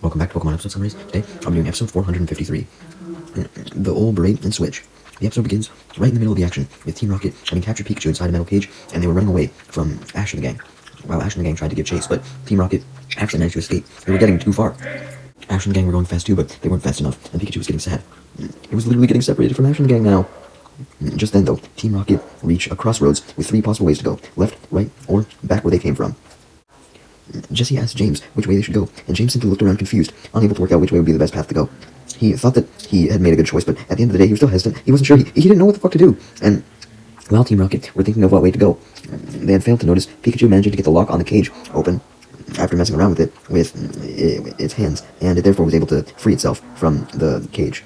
Welcome back to Pokemon episode summaries. Today, I'll be doing episode 453, The Old Berate and Switch. The episode begins right in the middle of the action, with Team Rocket having captured Pikachu inside a metal cage, and they were running away from Ash and the gang. While Ash and the gang tried to give chase, but Team Rocket actually managed to escape. They were getting too far. Ash and the gang were going fast too, but they weren't fast enough, and Pikachu was getting sad. It was literally getting separated from Ash and the gang now. Just then, though, Team Rocket reached a crossroads with 3 possible ways to go: left, right, or back where they came from. Jesse asked James which way they should go, and James simply looked around confused, unable to work out which way would be the best path to go. He thought that he had made a good choice, but at the end of the day, he was still hesitant. He wasn't sure. He didn't know what the fuck to do. And while Team Rocket were thinking of what way to go, they had failed to notice Pikachu managing to get the lock on the cage open after messing around with it with its hands, and it therefore was able to free itself from the cage,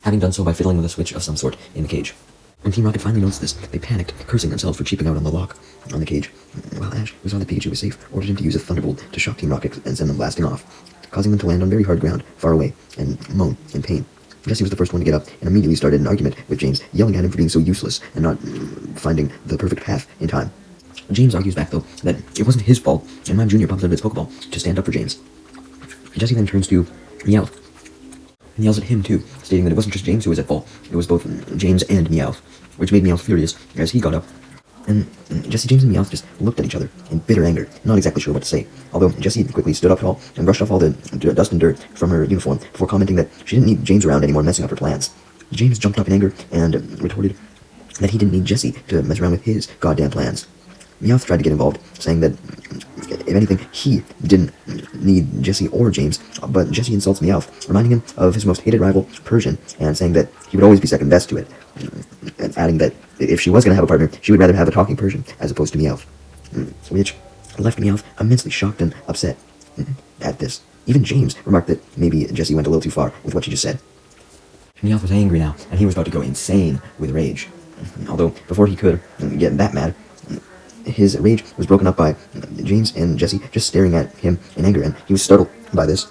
having done so by fiddling with a switch of some sort in the cage. When Team Rocket finally noticed this, they panicked, cursing themselves for cheaping out on the lock on the cage. While Ash, who saw that Pikachu was safe, ordered him to use a Thunderbolt to shock Team Rocket and send them blasting off, causing them to land on very hard ground, far away, and moan in pain. Jesse was the first one to get up, and immediately started an argument with James, yelling at him for being so useless and not finding the perfect path in time. James argues back, though, that it wasn't his fault, and Mime Jr. pops out of his Pokeball to stand up for James. Jesse then turns to Meowth and yells at him too, stating that it wasn't just James who was at fault, it was both James and Meowth, which made Meowth furious as he got up. And Jesse, James, and Meowth just looked at each other in bitter anger, not exactly sure what to say, although Jessie quickly stood up tall and brushed off all the dust and dirt from her uniform before commenting that she didn't need James around anymore messing up her plans. James jumped up in anger and retorted that he didn't need Jesse to mess around with his goddamn plans. Meowth tried to get involved, saying that, if anything, he didn't need Jesse or James, but Jesse insults Meowth, reminding him of his most hated rival, Persian, and saying that he would always be second best to it, and adding that if she was going to have a partner, she would rather have a talking Persian as opposed to Meowth, which left Meowth immensely shocked and upset at this. Even James remarked that maybe Jesse went a little too far with what she just said. Meowth was angry now, and he was about to go insane with rage. Although, before he could get that mad, his rage was broken up by James and Jesse just staring at him in anger, and he was startled by this,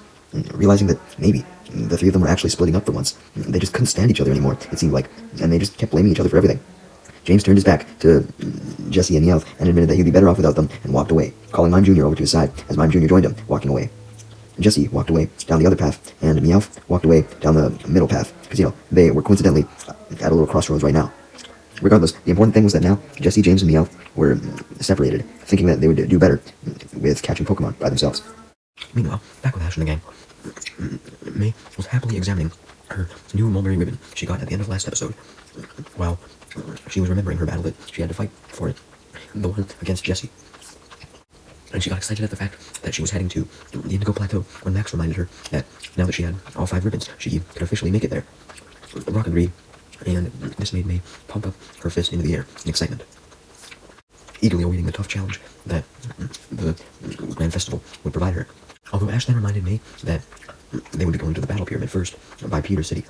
realizing that maybe the 3 of them were actually splitting up for once. They just couldn't stand each other anymore, it seemed like, and they just kept blaming each other for everything. James turned his back to Jesse and Meowth and admitted that he'd be better off without them, and walked away, calling Mime Jr. over to his side as Mime Jr. joined him, walking away. Jesse walked away down the other path, and Meowth walked away down the middle path, because, they were coincidentally at a little crossroads right now. Regardless, the important thing was that now Jesse, James, and Meowth were separated, thinking that they would do better with catching Pokemon by themselves. Meanwhile, back with Ash and the gang, May was happily examining her new mulberry ribbon she got at the end of last episode, while she was remembering her battle that she had to fight for it, the one against Jesse. And she got excited at the fact that she was heading to the Indigo Plateau when Max reminded her that now that she had all 5 ribbons, she could officially make it there. Rock agreed, and this made May pump up her fist into the air in excitement, eagerly awaiting the tough challenge that the Grand Festival would provide her. Although Ash then reminded May that they would be going to the Battle Pyramid first, by Pewter City,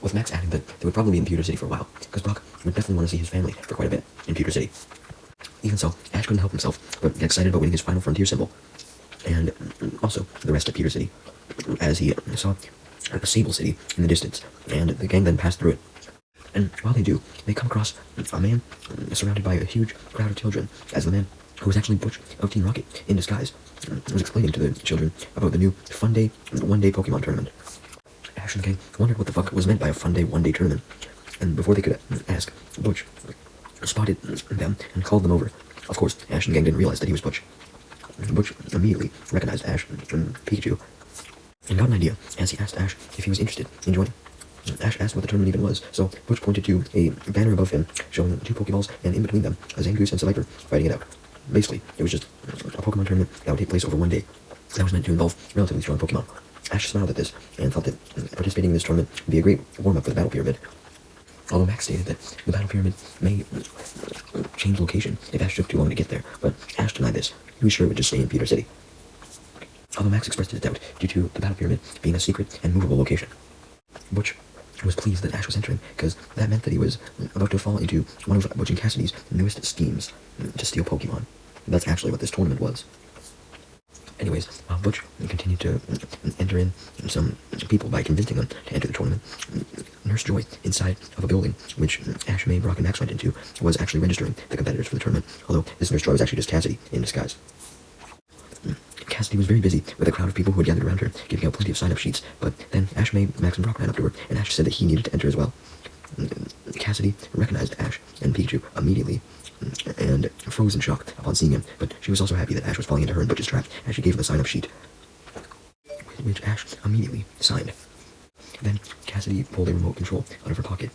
with Max adding that they would probably be in Pewter City for a while, because Brock would definitely want to see his family for quite a bit in Pewter City. Even so, Ash couldn't help himself but get excited about winning his final Frontier symbol, and also the rest of Pewter City, as he saw a Sable City in the distance, and the gang then passed through it. And while they do, they come across a man surrounded by a huge crowd of children, as the man who was actually Butch of Team Rocket in disguise was explaining to the children about the new Fun Day one-day Pokemon tournament. Ash and the gang wondered what the fuck was meant by a Fun Day one-day tournament, and before they could ask, Butch spotted them and called them over. Of course, Ash and the gang didn't realize that he was Butch. Butch immediately recognized Ash and Pikachu, and got an idea as he asked Ash if he was interested in joining. Ash asked what the tournament even was, so Butch pointed to a banner above him, showing 2 Pokeballs, and in between them, a Zangoose and Seviper fighting it out. Basically, it was just a Pokemon tournament that would take place over one day, that was meant to involve relatively strong Pokemon. Ash smiled at this, and thought that participating in this tournament would be a great warm-up for the Battle Pyramid. Although Max stated that the Battle Pyramid may change location if Ash took too long to get there, but Ash denied this. He was sure it would just stay in Pewter City. Although Max expressed his doubt due to the Battle Pyramid being a secret and movable location. Butch was pleased that Ash was entering, because that meant that he was about to fall into one of Butch and Cassidy's newest schemes to steal Pokemon. That's actually what this tournament was. Anyways, while Butch continued to enter in some people by convincing them to enter the tournament, Nurse Joy, inside of a building which Ash, May, Brock, and Max went into, was actually registering the competitors for the tournament, although this Nurse Joy was actually just Cassidy in disguise. Cassidy was very busy with a crowd of people who had gathered around her, giving out plenty of sign-up sheets, but then Ash, May, Max, and Brock ran up to her, and Ash said that he needed to enter as well. Cassidy recognized Ash and Pikachu immediately, and froze in shock upon seeing him, but she was also happy that Ash was falling into her and Butch's trap, as she gave him a sign-up sheet, which Ash immediately signed. Then Cassidy pulled a remote control out of her pocket,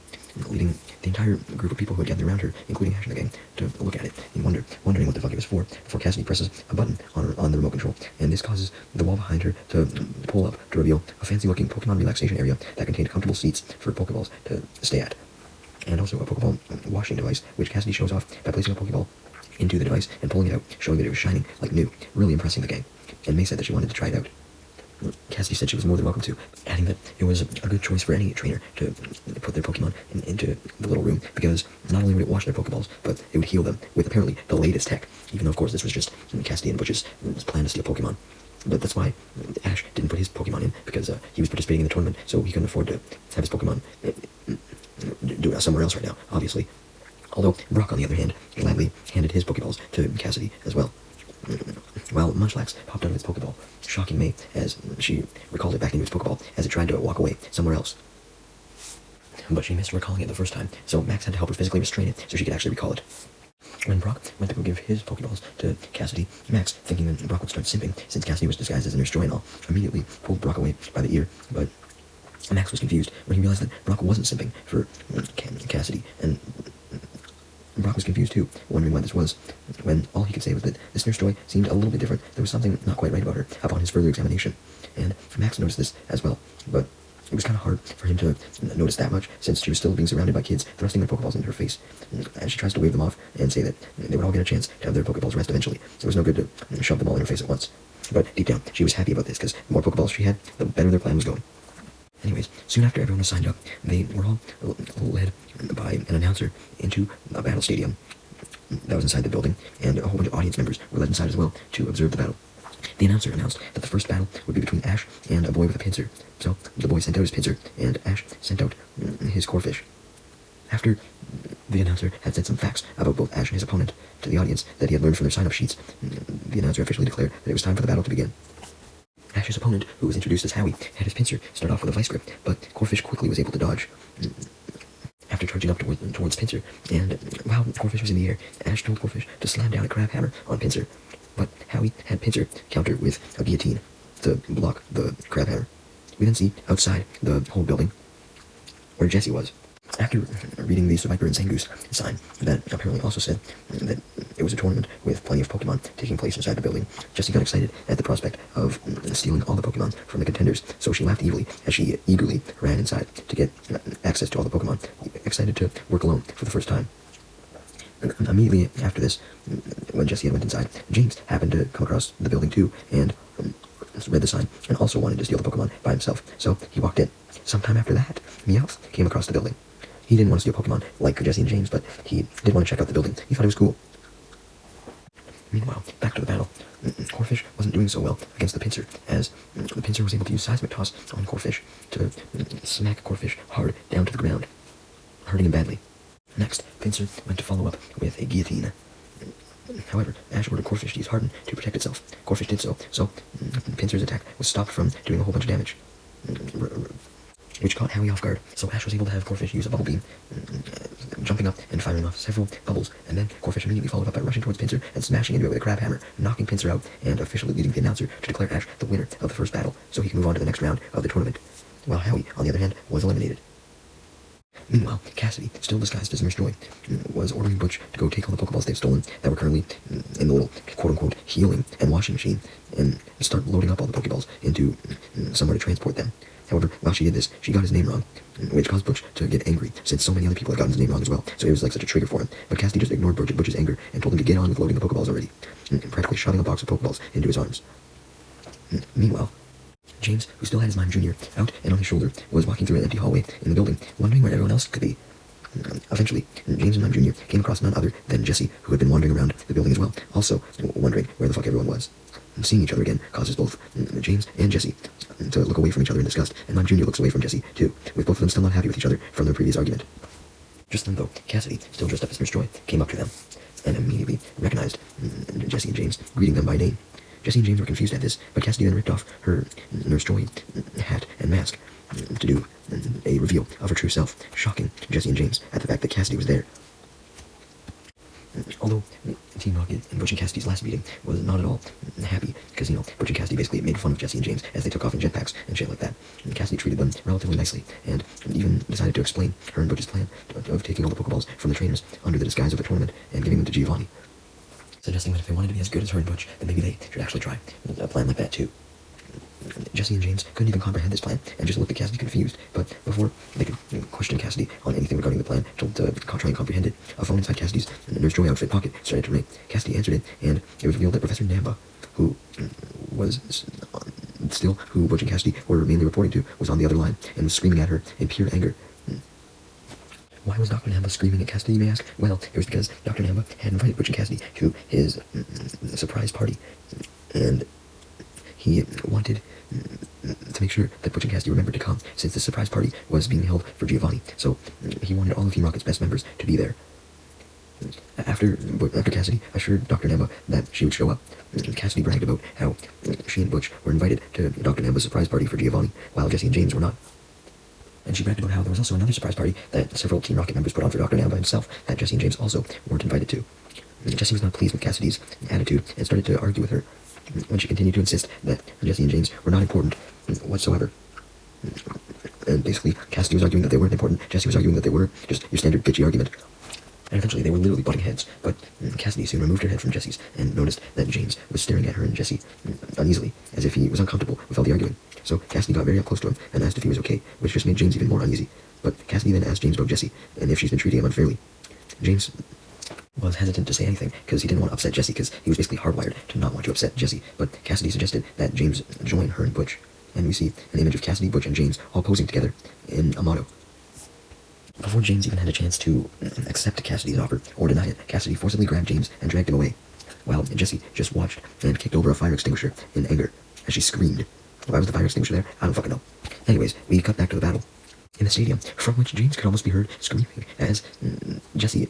leading the entire group of people who had gathered around her, including Ash and the gang, to look at it in wonder, wondering what the fuck it was for, before Cassidy presses a button on the remote control, and this causes the wall behind her to pull up to reveal a fancy-looking Pokemon relaxation area that contained comfortable seats for Pokeballs to stay at, and also a Pokeball washing device, which Cassidy shows off by placing a Pokeball into the device and pulling it out, showing that it was shining like new, really impressing the gang, and May said that she wanted to try it out. Cassidy said she was more than welcome to, adding that it was a good choice for any trainer to put their Pokemon into the little room, because not only would it wash their Pokeballs, but it would heal them with apparently the latest tech, even though of course this was just Cassidy and Butch's plan to steal Pokemon. But that's why Ash didn't put his Pokemon in, because he was participating in the tournament, so he couldn't afford to have his Pokemon do it somewhere else right now, obviously. Although Brock, on the other hand, gladly handed his Pokeballs to Cassidy as well, while Munchlax popped out of its Pokeball, shocking May as she recalled it back into its Pokeball as it tried to walk away somewhere else. But she missed recalling it the first time, so Max had to help her physically restrain it so she could actually recall it. When Brock went to go give his Pokeballs to Cassidy, Max, thinking that Brock would start simping since Cassidy was disguised as a Nurse Joy and all, immediately pulled Brock away by the ear, but Max was confused when he realized that Brock wasn't simping for Cassidy, and Brock was confused too, wondering why this was, when all he could say was that this Nurse Joy seemed a little bit different. There was something not quite right about her upon his further examination, and Max noticed this as well, but it was kind of hard for him to notice that much, since she was still being surrounded by kids thrusting their Pokeballs into her face, as she tries to wave them off and say that they would all get a chance to have their Pokeballs rest eventually. It was no good to shove them all in her face at once, but deep down she was happy about this, because the more Pokeballs she had, the better their plan was going. Anyways, soon after everyone was signed up, they were all led by an announcer into a battle stadium that was inside the building, and a whole bunch of audience members were led inside as well to observe the battle. The announcer announced that the first battle would be between Ash and a boy with a pincer, so the boy sent out his pincer, and Ash sent out his Corphish. After the announcer had said some facts about both Ash and his opponent to the audience that he had learned from their sign-up sheets, the announcer officially declared that it was time for the battle to begin. Ash's opponent, who was introduced as Howie, had his pincer start off with a vice grip, but Corphish quickly was able to dodge after charging up towards Pincer, and while Corphish was in the air, Ash told Corphish to slam down a crab hammer on Pincer, but Howie had Pincer counter with a guillotine to block the crab hammer. We then see outside the whole building where Jessie was. After reading the Survivor and Zangoose sign that apparently also said that it was a tournament with plenty of Pokemon taking place inside the building, Jessie got excited at the prospect of stealing all the Pokemon from the contenders, so she laughed evilly as she eagerly ran inside to get access to all the Pokemon, excited to work alone for the first time. Immediately after this, when Jessie had went inside, James happened to come across the building too, and read the sign, and also wanted to steal the Pokemon by himself, so he walked in. Sometime after that, Meowth came across the building. He didn't want to steal Pokemon like Jessie and James, but he did want to check out the building. He thought it was cool. Meanwhile, back to the battle. Corphish wasn't doing so well against the Pincer, as the Pincer was able to use Seismic Toss on Corphish to smack Corphish hard down to the ground, hurting him badly. Next, Pincer went to follow up with a guillotine. However, Ash ordered Corphish to use Harden to protect itself. Corphish did so, Pincer's attack was stopped from doing a whole bunch of damage, which caught Howie off guard, so Ash was able to have Corphish use a Bubble Beam, jumping up and firing off several bubbles, and then Corphish immediately followed up by rushing towards Pincer and smashing into it with a crab hammer, knocking Pincer out, and officially leading the announcer to declare Ash the winner of the first battle, so he can move on to the next round of the tournament, while Howie, on the other hand, was eliminated. Meanwhile, Cassidy, still disguised as Nurse Joy, was ordering Butch to go take all the Pokeballs they've stolen that were currently in the little quote-unquote healing and washing machine, and start loading up all the Pokeballs into somewhere to transport them. However, while she did this, she got his name wrong, which caused Butch to get angry, since so many other people had gotten his name wrong as well, so it was like such a trigger for him. But Cassidy just ignored Butch's anger and told him to get on with loading the Pokeballs already, practically shoving a box of Pokeballs into his arms. Meanwhile, James, who still had his Mime Jr. out and on his shoulder, was walking through an empty hallway in the building, wondering where everyone else could be. Eventually, James and Mime Jr. came across none other than Jessie, who had been wandering around the building as well, also wondering where the fuck everyone was. Seeing each other again causes both James and Jessie to look away from each other in disgust, and Mime Jr. looks away from Jessie too, with both of them still not happy with each other from their previous argument. Just then, though, Cassidy, still dressed up as Nurse Joy, came up to them, and immediately recognized Jessie and James, greeting them by name. Jesse and James were confused at this, but Cassidy then ripped off her Nurse Joy hat and mask to do a reveal of her true self, shocking Jesse and James at the fact that Cassidy was there. Although Team Rocket and Butch and Cassidy's last meeting was not at all happy, because, Butch and Cassidy basically made fun of Jesse and James as they took off in jetpacks and shit like that. And Cassidy treated them relatively nicely, and even decided to explain her and Butch's plan of taking all the Pokeballs from the trainers under the disguise of the tournament and giving them to Giovanni, suggesting that if they wanted to be as good as her and Butch, then maybe they should actually try a plan like that too. Jesse and James couldn't even comprehend this plan and just looked at Cassidy confused, but before they could question Cassidy on anything regarding the plan, told to try and comprehend it, a phone inside Cassidy's Nurse Joy outfit pocket started to ring. Cassidy answered it, and it was revealed that Professor Namba, who Butch and Cassidy were mainly reporting to, was on the other line and was screaming at her in pure anger. Why was Dr. Namba screaming at Cassidy, you may ask? Well, it was because Dr. Namba had invited Butch and Cassidy to his surprise party, and he wanted to make sure that Butch and Cassidy remembered to come, since the surprise party was being held for Giovanni, so he wanted all of Team Rocket's best members to be there. After Cassidy assured Dr. Namba that she would show up, Cassidy bragged about how she and Butch were invited to Dr. Namba's surprise party for Giovanni, while Jesse and James were not. And she bragged about how there was also another surprise party that several Team Rocket members put on for Dr. Namba himself that Jesse and James also weren't invited to. Jesse was not pleased with Cassidy's attitude and started to argue with her when she continued to insist that Jesse and James were not important whatsoever. And basically, Cassidy was arguing that they weren't important, Jesse was arguing that they were, just your standard bitchy argument. And eventually they were literally butting heads, but Cassidy soon removed her head from Jesse's and noticed that James was staring at her and Jesse uneasily, as if he was uncomfortable with all the arguing. So Cassidy got very up close to him and asked if he was okay, which just made James even more uneasy. But Cassidy then asked James about Jesse, and if she's been treating him unfairly. James was hesitant to say anything, because he didn't want to upset Jesse, because he was basically hardwired to not want to upset Jesse, but Cassidy suggested that James join her and Butch, and we see an image of Cassidy, Butch, and James all posing together in a motto. Before James even had a chance to accept Cassidy's offer, or deny it, Cassidy forcibly grabbed James and dragged him away, while Jesse just watched and kicked over a fire extinguisher in anger, as she screamed. Why was the fire extinguisher there? I don't fucking know. Anyways, we cut back to the battle in the stadium, from which James could almost be heard screaming as Jesse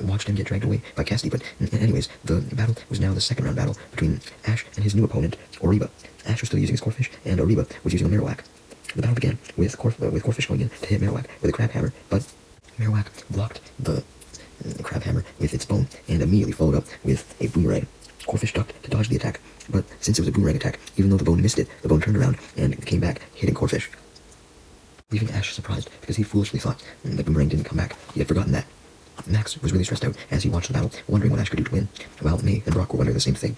watched him get dragged away by Cassidy. But anyways, the battle was now the second round battle between Ash and his new opponent, Oriba. Ash was still using his Corphish, and Oriba was using a Marowak. The battle began with Corphish going in to hit Marowak with a Crab Hammer, but Marowak blocked the Crab Hammer with its bone and immediately followed up with a Boomerang. Corphish ducked to dodge the attack, but since it was a Boomerang attack, even though the bone missed it, the bone turned around and came back, hitting Corphish, leaving Ash surprised because he foolishly thought the Boomerang didn't come back. He had forgotten that. Max was really stressed out as he watched the battle, wondering what Ash could do to win, while May and Brock were wondering the same thing,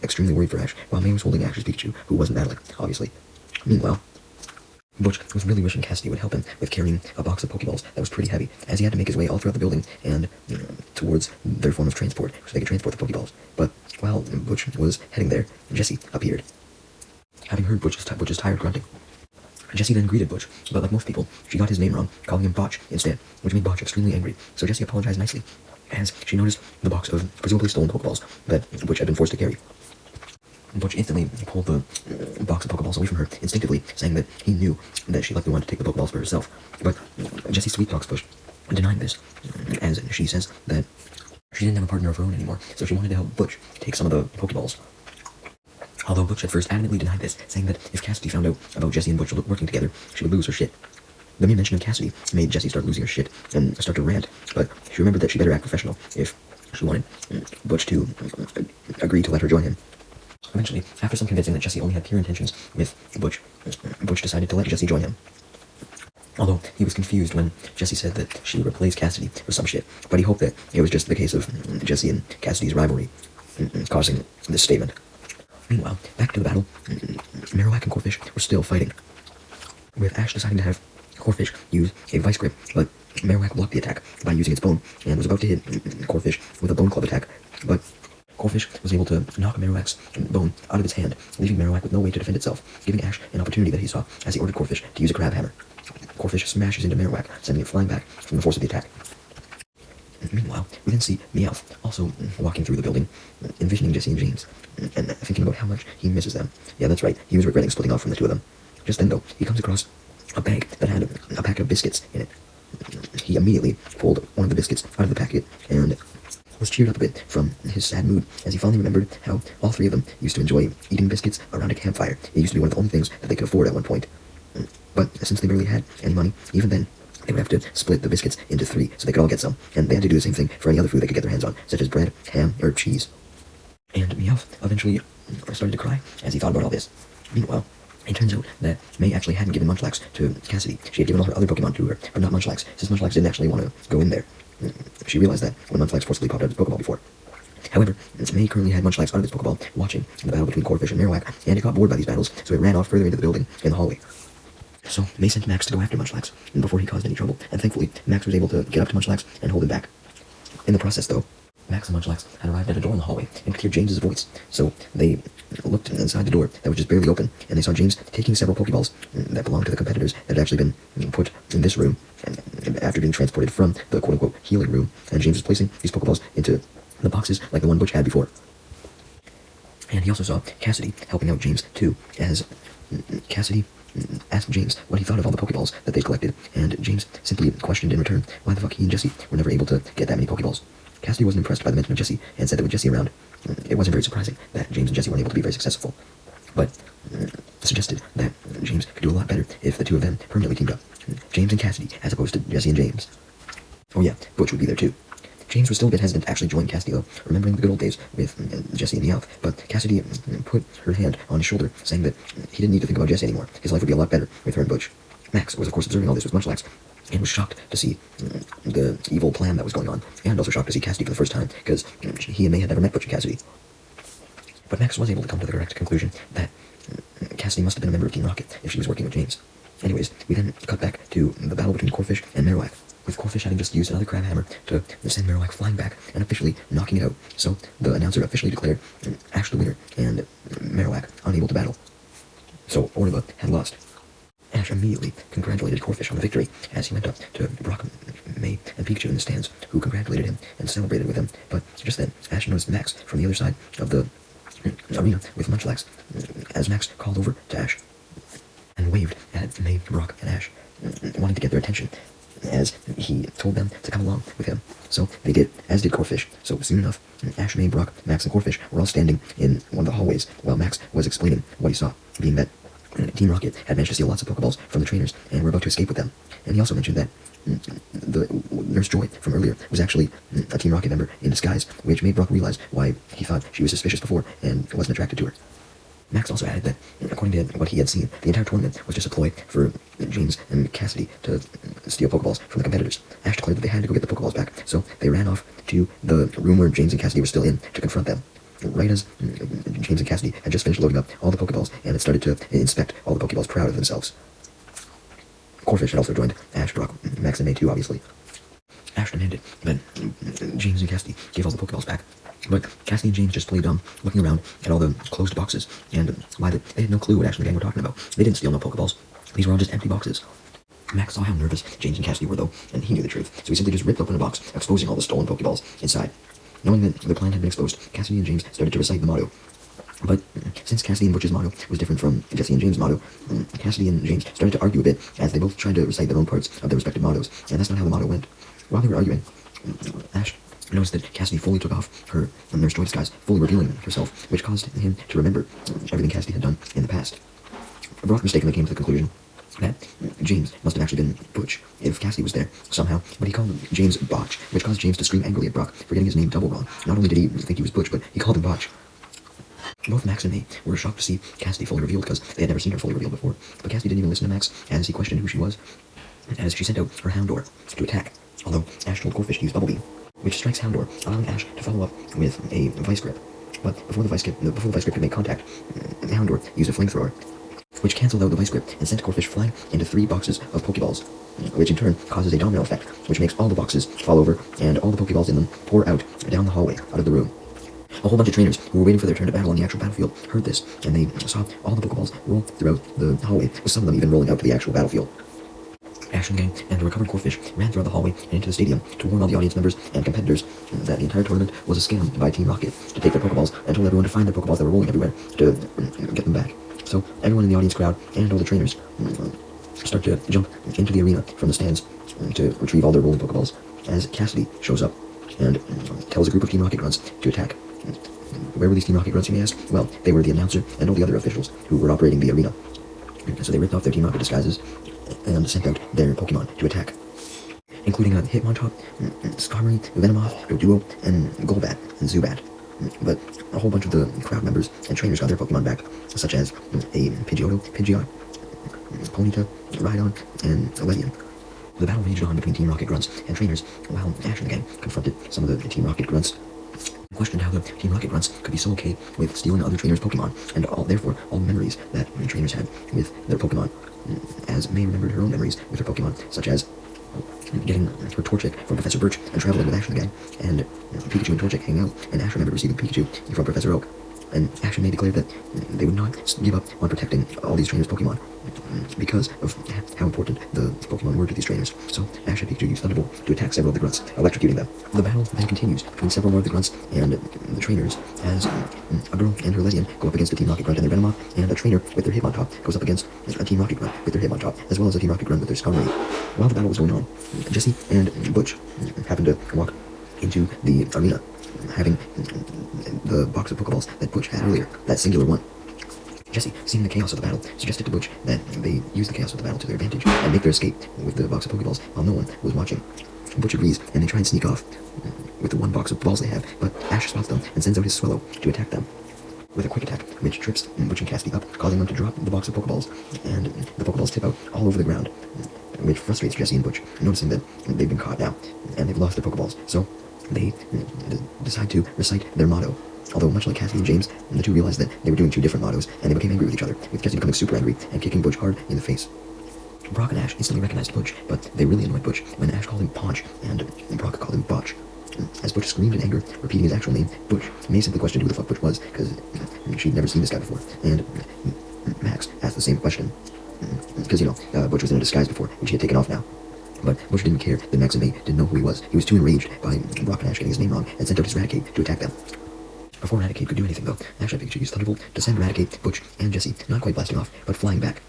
extremely worried for Ash, while May was holding Ash's Pikachu, who wasn't battling, obviously. Meanwhile, Butch was really wishing Cassidy would help him with carrying a box of Pokeballs that was pretty heavy, as he had to make his way all throughout the building and towards their form of transport, so they could transport the Pokeballs. But while Butch was heading there, Jessie appeared, having heard Butch's tired grunting. Jessie then greeted Butch, but like most people, she got his name wrong, calling him Botch instead, which made Botch extremely angry, so Jessie apologized nicely, as she noticed the box of presumably stolen Pokeballs that Butch had been forced to carry. Butch instantly pulled the box of Pokeballs away from her, instinctively, saying that he knew that she likely wanted to take the Pokeballs for herself. But Jessie sweet-talks Butch, denying this, as she says that she didn't have a partner of her own anymore, so she wanted to help Butch take some of the Pokeballs. Although Butch at first adamantly denied this, saying that if Cassidy found out about Jessie and Butch working together, she would lose her shit. The mere mention of Cassidy made Jessie start losing her shit and start to rant, but she remembered that she better act professional if she wanted Butch to agree to let her join him. Eventually, after some convincing that Jessie only had pure intentions with Butch, Butch decided to let Jessie join him. Although he was confused when Jessie said that she would replace Cassidy with some shit, but he hoped that it was just the case of Jessie and Cassidy's rivalry causing this statement. Meanwhile, back to the battle, Marowak and Corphish were still fighting, with Ash deciding to have Corphish use a Vice Grip, but Marowak blocked the attack by using its bone, and was about to hit Corphish with a Bone Club attack, but Corphish was able to knock Marowak's bone out of its hand, leaving Marowak with no way to defend itself, giving Ash an opportunity that he saw as he ordered Corphish to use a Crab Hammer. Corphish smashes into Marowak, sending it flying back from the force of the attack. Meanwhile, we then see Meowth also walking through the building, envisioning Jessie and James, and thinking about how much he misses them. Yeah, that's right, he was regretting splitting off from the two of them. Just then, though, he comes across a bag that had a pack of biscuits in it. He immediately pulled one of the biscuits out of the packet and was cheered up a bit from his sad mood as he finally remembered how all three of them used to enjoy eating biscuits around a campfire. It used to be one of the only things that they could afford at one point. But since they barely had any money, even then, they would have to split the biscuits into three so they could all get some, and they had to do the same thing for any other food they could get their hands on, such as bread, ham, or cheese. And Meowth eventually started to cry as he thought about all this. Meanwhile, it turns out that May actually hadn't given Munchlax to Cassidy. She had given all her other Pokemon to her, but not Munchlax, since Munchlax didn't actually want to go in there. She realized that when Munchlax forcibly popped out of his Pokeball before. However, May currently had Munchlax out of his Pokeball, watching the battle between Corphish and Marowak, and it got bored by these battles, so it ran off further into the building in the hallway. So May sent Max to go after Munchlax, before he caused any trouble, and thankfully, Max was able to get up to Munchlax and hold him back. In the process, though, Max and Munchlax had arrived at a door in the hallway and could hear James's voice, so they looked inside the door that was just barely open, and they saw James taking several Pokeballs that belonged to the competitors that had actually been put in this room after being transported from the quote-unquote healing room, and James was placing these Pokeballs into the boxes like the one Butch had before. And he also saw Cassidy helping out James too, as Cassidy asked James what he thought of all the Pokeballs that they collected, and James simply questioned in return why the fuck he and Jessie were never able to get that many Pokeballs. Cassidy wasn't impressed by the mention of Jessie, and said that with Jessie around, it wasn't very surprising that James and Jessie weren't able to be very successful, but suggested that James could do a lot better if the two of them permanently teamed up. James and Cassidy, as opposed to Jessie and James. Oh yeah, Butch would be there too. James was still a bit hesitant to actually join Cassidy though, remembering the good old days with Jessie and Meowth, but Cassidy put her hand on his shoulder, saying that he didn't need to think about Jessie anymore. His life would be a lot better with her and Butch. Max was of course observing all this with Munchlax, and was shocked to see the evil plan that was going on, and also shocked to see Cassidy for the first time, because he and May had never met Butch and Cassidy. But Max was able to come to the correct conclusion that Cassidy must have been a member of Team Rocket if she was working with James. Anyways, we then cut back to the battle between Corphish and Marowak, with Corphish having just used another crab hammer to send Marowak flying back and officially knocking it out. So the announcer officially declared Ash the winner and Marowak unable to battle. So Orba had lost. Ash immediately congratulated Corphish on the victory as he went up to Brock, May, and Pikachu in the stands, who congratulated him and celebrated with him. But just then, Ash noticed Max from the other side of the arena with Munchlax, as Max called over to Ash and waved at May, Brock, and Ash, wanting to get their attention, as he told them to come along with him. So they did, as did Corphish. So soon enough, Ash, May, Brock, Max, and Corphish were all standing in one of the hallways while Max was explaining what he saw, being that Team Rocket had managed to steal lots of Pokeballs from the trainers and were about to escape with them. And he also mentioned that the Nurse Joy from earlier was actually a Team Rocket member in disguise, which made Brock realize why he thought she was suspicious before and wasn't attracted to her. Max also added that, according to what he had seen, the entire tournament was just a ploy for James and Cassidy to steal Pokeballs from the competitors. Ash declared that they had to go get the Pokeballs back, so they ran off to the room where James and Cassidy were still in to confront them. Right as James and Cassidy had just finished loading up all the Pokeballs and had started to inspect all the Pokeballs proud of themselves. Corphish had also joined Ash, Brock, Max, and May too, obviously. Ash demanded that James and Cassidy give all the Pokeballs back, but Cassidy and James just played dumb, looking around at all the closed boxes, and why they had no clue what Ash and the gang were talking about. They didn't steal no Pokeballs. These were all just empty boxes. Max saw how nervous James and Cassidy were, though, and he knew the truth, so he simply just ripped open a box, exposing all the stolen Pokeballs inside. Knowing that the plan had been exposed, Cassidy and James started to recite the motto. But since Cassidy and Butch's motto was different from Jessie and James' motto, Cassidy and James started to argue a bit as they both tried to recite their own parts of their respective mottos, and that's not how the motto went. While they were arguing, Ash noticed that Cassidy fully took off her Nurse Joy disguise, fully revealing herself, which caused him to remember everything Cassidy had done in the past. Brock mistakenly came to the conclusion that James must have actually been Butch if Cassidy was there somehow, but he called James Botch, which caused James to scream angrily at Brock for getting his name double wrong. Not only did he think he was Butch, but he called him Botch. Both Max and May were shocked to see Cassidy fully revealed because they had never seen her fully revealed before, but Cassidy didn't even listen to Max as he questioned who she was, as she sent out her Houndour to attack, although Ash told Corphish to use Bubble Beam, which strikes Houndour, allowing Ash to follow up with a Vice Grip. But before the Vice Grip could make contact, Houndour used a Flamethrower, which cancelled out the Vice Grip and sent Corphish flying into 3 boxes of Pokeballs, which in turn causes a domino effect, which makes all the boxes fall over and all the Pokeballs in them pour out down the hallway, out of the room. A whole bunch of trainers who were waiting for their turn to battle on the actual battlefield heard this, and they saw all the Pokeballs roll throughout the hallway, with some of them even rolling out to the actual battlefield. Ash and gang and the recovered Corphish ran throughout the hallway and into the stadium to warn all the audience members and competitors that the entire tournament was a scam by Team Rocket to take their Pokeballs and told everyone to find their Pokeballs that were rolling everywhere to get them back. So everyone in the audience crowd and all the trainers start to jump into the arena from the stands to retrieve all their rolling Pokeballs as Cassidy shows up and tells a group of Team Rocket grunts to attack. Where were these Team Rocket grunts, you may ask? Well, they were the announcer and all the other officials who were operating the arena. So they ripped off their Team Rocket disguises and sent out their Pokemon to attack, including Hitmontop, Skarmory, Venomoth, Doduo, and Golbat, and Zubat. But a whole bunch of the crowd members and trainers got their Pokemon back, such as a Pidgeotto, Pidgeot, Ponyta, Rhydon, and Ledian. The battle raged on between Team Rocket grunts and trainers, while Ash and the gang confronted some of the Team Rocket grunts, questioned how the Team Rocket grunts could be so okay with stealing other trainers' Pokemon, and therefore all the memories that the trainers had with their Pokemon, as May remembered her own memories with her Pokemon, such as getting her Torchic from Professor Birch and traveling with Ash and the gang, and Pikachu and Torchic hanging out, and Ash remembered receiving Pikachu from Professor Oak. And Ash and May declared that they would not give up on protecting all these trainers' Pokemon because of how important the Pokemon were to these trainers. So Ash and Pikachu used Thunderbolt to attack several of the grunts, electrocuting them. The battle then continues between several more of the grunts and the trainers, as a girl and her Ledian go up against a Team Rocket grunt and their Venomoth, and a trainer with their Hitmontop goes up against a Team Rocket grunt with their Hitmontop, as well as a Team Rocket grunt with their Skarmory. While the battle was going on, Jesse and Butch happened to walk into the arena, having the box of Pokeballs that Butch had earlier, that singular one. Jesse, seeing the chaos of the battle, suggested to Butch that they use the chaos of the battle to their advantage and make their escape with the box of Pokeballs while no one was watching. Butch agrees, and they try and sneak off with the one box of balls they have, but Ash spots them and sends out his Swallow to attack them with a quick attack, which trips Butch and Cassidy up, causing them to drop the box of Pokeballs, and the Pokeballs tip out all over the ground, which frustrates Jesse and Butch, noticing that they've been caught now, and they've lost their Pokeballs. So they decide to recite their motto. Although, much like Cassidy and James, the two realized that they were doing two different mottos, and they became angry with each other, with Cassidy becoming super angry and kicking Butch hard in the face. Brock and Ash instantly recognized Butch, but they really annoyed Butch when Ash called him Paunch and Brock called him Botch. As Butch screamed in anger, repeating his actual name, Butch, May simply questioned who the fuck Butch was, because she'd never seen this guy before, and Max asked the same question, because, Butch was in a disguise before, which he had taken off now. But Butch didn't care that Max and May didn't know who he was. He was too enraged by Brock and Ash getting his name wrong, and sent out his Raticate to attack them. Before Raticate could do anything, though, Ash and Pikachu used Thunderbolt to send Raticate, Butch, and Jesse not quite blasting off, but flying back.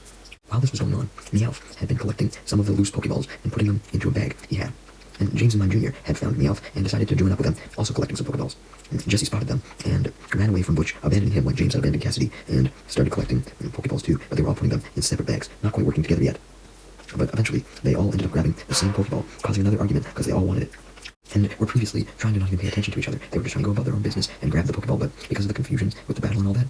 While this was going on, Meowth had been collecting some of the loose Pokeballs and putting them into a bag he had. And James and Mime Jr. had found Meowth and decided to join up with them, also collecting some Pokeballs. Jesse spotted them and ran away from Butch, abandoning him like James had abandoned Cassidy, and started collecting Pokeballs too, but they were all putting them in separate bags, not quite working together yet. But eventually, they all ended up grabbing the same Pokeball, causing another argument because they all wanted it. And were previously trying to not even pay attention to each other. They were just trying to go about their own business and grab the Pokeball, but because of the confusion with the battle and all that,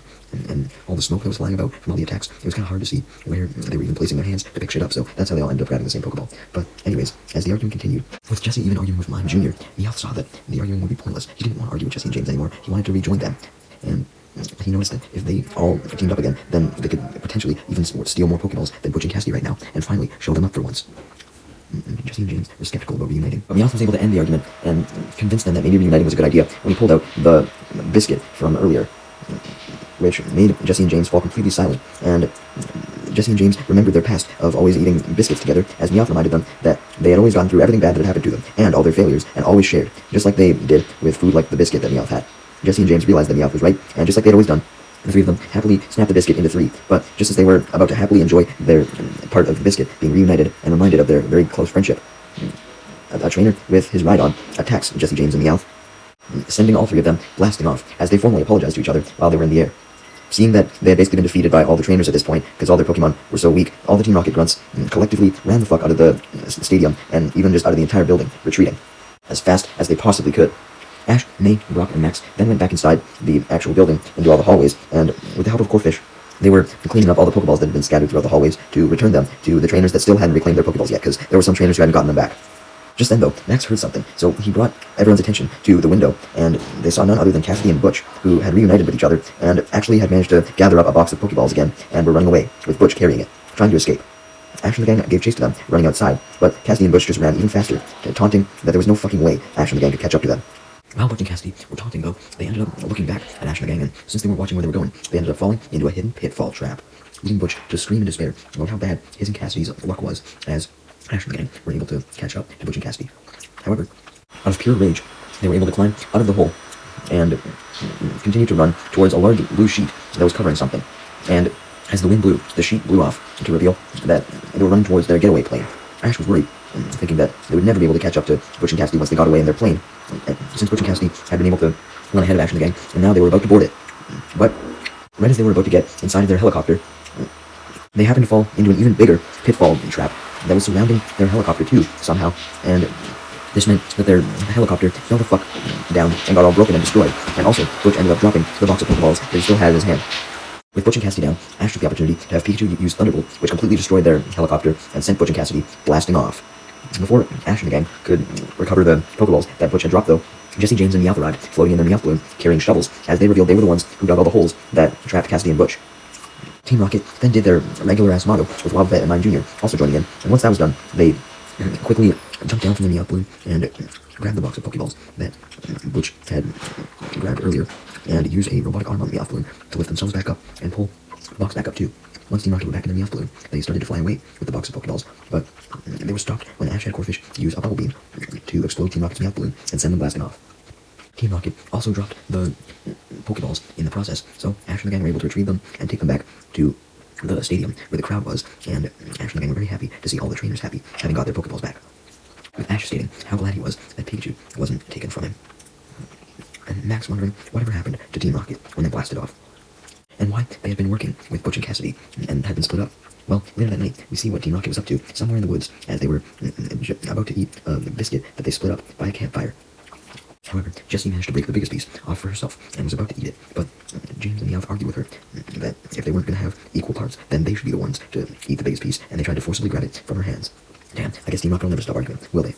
and all the smoke that was flying about from all the attacks, it was kind of hard to see where they were even placing their hands to pick shit up, so that's how they all ended up grabbing the same Pokeball. But anyways, as the argument continued, with Jesse even arguing with Mime Jr., Meowth saw that the arguing would be pointless. He didn't want to argue with Jesse and James anymore. He wanted to rejoin them. And he noticed that if they all teamed up again, then they could potentially even steal more Pokeballs than Butch and Cassidy right now, and finally show them up for once. Jesse and James were skeptical about reuniting, but Meowth was able to end the argument and convince them that maybe reuniting was a good idea when he pulled out the biscuit from earlier, which made Jesse and James fall completely silent, and Jesse and James remembered their past of always eating biscuits together, as Meowth reminded them that they had always gone through everything bad that had happened to them, and all their failures, and always shared, just like they did with food like the biscuit that Meowth had. Jesse and James realized that Meowth was right, and just like they'd always done, the three of them happily snapped the biscuit into three, but just as they were about to happily enjoy their part of the biscuit being reunited and reminded of their very close friendship, a trainer with his Rhydon attacks Jesse, James, and Meowth, sending all three of them blasting off as they formally apologized to each other while they were in the air. Seeing that they had basically been defeated by all the trainers at this point, because all their Pokemon were so weak, all the Team Rocket grunts collectively ran the fuck out of the stadium, and even just out of the entire building, retreating as fast as they possibly could. Ash, May, Brock, and Max then went back inside the actual building into all the hallways, and with the help of Corphish, they were cleaning up all the Pokeballs that had been scattered throughout the hallways to return them to the trainers that still hadn't reclaimed their Pokeballs yet, because there were some trainers who hadn't gotten them back. Just then, though, Max heard something, so he brought everyone's attention to the window, and they saw none other than Cassidy and Butch, who had reunited with each other, and actually had managed to gather up a box of Pokeballs again, and were running away, with Butch carrying it, trying to escape. Ash and the gang gave chase to them, running outside, but Cassidy and Butch just ran even faster, taunting that there was no fucking way Ash and the gang could catch up to them. While Butch and Cassidy were taunting, though, they ended up looking back at Ash and the gang, and since they weren't watching where they were going, they ended up falling into a hidden pitfall trap, leading Butch to scream in despair about how bad his and Cassidy's luck was, as Ash and the gang were able to catch up to Butch and Cassidy. However, out of pure rage, they were able to climb out of the hole and continue to run towards a large blue sheet that was covering something. And as the wind blew, the sheet blew off to reveal that they were running towards their getaway plane. Ash was worried thinking that they would never be able to catch up to Butch and Cassidy once they got away in their plane, since Butch and Cassidy had been able to run ahead of Ash and the gang, and now they were about to board it. But right as they were about to get inside of their helicopter, they happened to fall into an even bigger pitfall trap that was surrounding their helicopter too, somehow, and this meant that their helicopter fell the fuck down and got all broken and destroyed, and also Butch ended up dropping the box of Pokeballs that he still had in his hand. With Butch and Cassidy down, Ash took the opportunity to have Pikachu use Thunderbolt, which completely destroyed their helicopter and sent Butch and Cassidy blasting off. Before Ash and the gang could recover the Pokeballs that Butch had dropped, though, Jesse, James, and Meowth arrived, floating in their Meowth balloon, carrying shovels, as they revealed they were the ones who dug all the holes that trapped Cassidy and Butch. Team Rocket then did their regular-ass motto, with Wobbuffet and Mime Jr. also joining in, and once that was done, they quickly jumped down from the Meowth balloon and grabbed the box of Pokeballs that Butch had grabbed earlier, and used a robotic arm on the Meowth balloon to lift themselves back up and pull the box back up too. Once Team Rocket were back in the Meowth balloon, they started to fly away with the box of Pokeballs, but they were stopped when Ash had Corphish use a bubble beam to explode Team Rocket's Meowth balloon and send them blasting off. Team Rocket also dropped the Pokeballs in the process, so Ash and the gang were able to retrieve them and take them back to the stadium where the crowd was, and Ash and the gang were very happy to see all the trainers happy, having got their Pokeballs back, with Ash stating how glad he was that Pikachu wasn't taken from him, and Max wondering whatever happened to Team Rocket when they blasted off, and why they had been working with Butch and Cassidy and had been split up. Well, later that night, we see what Team Rocket was up to somewhere in the woods as they were about to eat a biscuit that they split up by a campfire. However, Jessie managed to break the biggest piece off for herself and was about to eat it, but James and Meowth argued with her that if they weren't going to have equal parts, then they should be the ones to eat the biggest piece, and they tried to forcibly grab it from her hands. Damn, I guess Team Rocket will never stop arguing, will they?